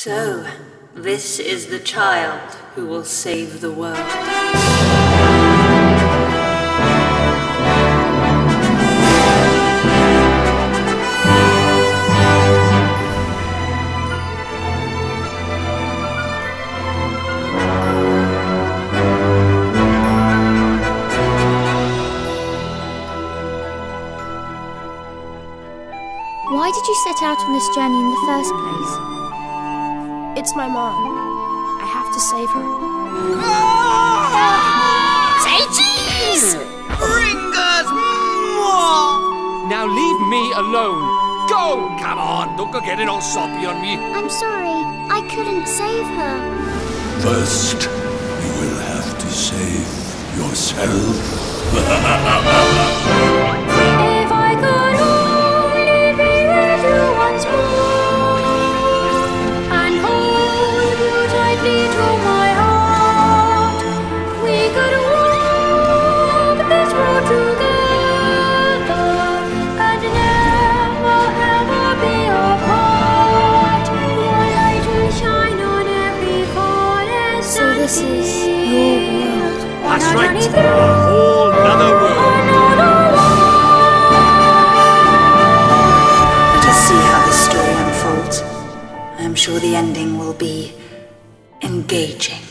So, this is the child who will save the world. Why did you set out on this journey in the first place? It's my mom. I have to save her. Say cheese! Ringers! Mwah! Now leave me alone. Go! Come on, don't go getting all soppy on me. I'm sorry, I couldn't save her. First, you will have to save yourself. If I could only be with you once more and hold you tightly to my heart, we could walk this road together and never ever be apart. Your light will shine on every forest. So this is your world. That's right, a whole nother world. Let us see how this story unfolds. I am sure the ending will be engaging.